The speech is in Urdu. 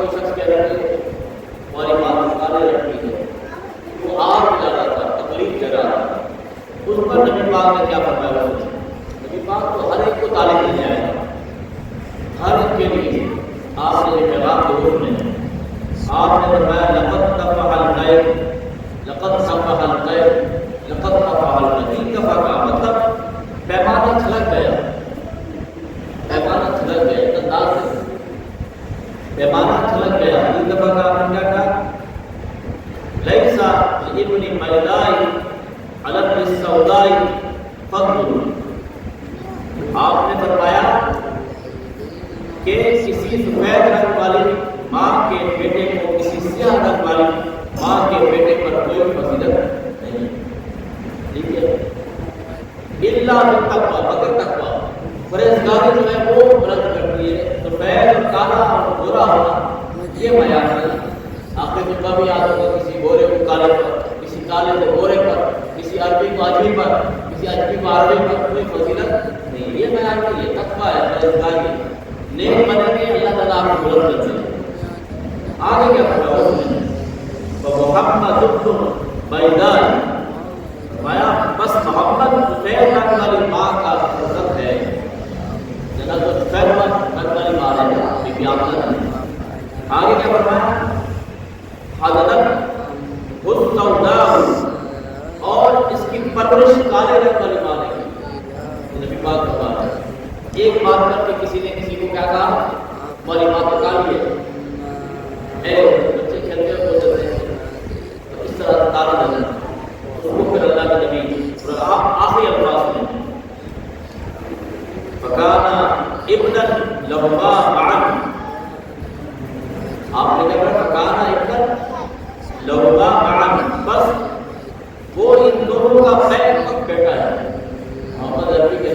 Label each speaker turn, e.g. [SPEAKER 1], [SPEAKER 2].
[SPEAKER 1] کوئی شخص کہہ رہا ہے ہماری بات کالے رنگ کی ہے، وہ آگ جا رہا تھا، تکلیف دے رہا تھا، اس پر نبی پاک نے کیا فرمایا؟ نبی پاک تو ہر ایک کو تعلیم مل جائے گا، ہر ایک کے لیے آپ نے پیغام ضرور میں آپ نے فرمایا لقد تفح الخیر، لقد صفح الخیر، لقد تفح الخیر، تفح مطلب پیمانہ چھلک گیا، پیمانہ چھلک گیا، انداز سے پیمانہ چھلک گیا۔ اس دفعہ کا آپ نے کیا کہا؟ لیسا لابن میلائی علی السوداء فضل، آپ نے فرمایا کہ کسی سفید رنگ والی ماں کے بیٹے کو کسی سیاہ رنگ والی ماں کے بیٹے پر کوئی فضیلت نہیں، ٹھیک ہے؟ الا بالتقوی، مگر تقوی، پرہیزگاری جو ہے وہ بلند کرتی ہے۔ سفید اور کالا اور گورا ہونا یہ معیار نہیں۔ آپ نے کبھی یاد ہوگا کسی گورے کو کالے پر، کسی کالے کو گورے پر، کسی عربی کو اجمی پر، کسی اجمی کو عربی پر کوئی فضیلت نہیں، یہ معیار نہیں ہے، تقوی ہے، پرہیزگاری ہے۔ نیک بنے گے اللہ تعالیٰ آپ کو بلند کرتے ہیں۔ آگے کیا پڑھا اس نے؟ محمد بیدار، فرمایا بس محمد سفید رنگ والی ماں کا فرزند ہے، جنت تو سفید رنگ والی ماں ہے، بی بی آمنہ نے۔ آگے کیا فرمایا؟ حضرت السوداء، اور اس کی پرورش کالے رنگ والی ماں نے کی۔ نبی پاک کا بات ہے، ایک بات کر کے کسی نے کسی کو کیا کہا؟ ہماری ماں تو کالی ہے، بچے کھیلتے ہوئے گزرتے ہیں تو اس طرح تالا نظر، اس کو پھر اللہ کے نبی آخری الفاظ میں فکانا ابنا لہما معا، آپ نے کہا فکانا ابنا لہما معا، بس وہ ان دونوں کا بیٹا ہے۔ محمد عربی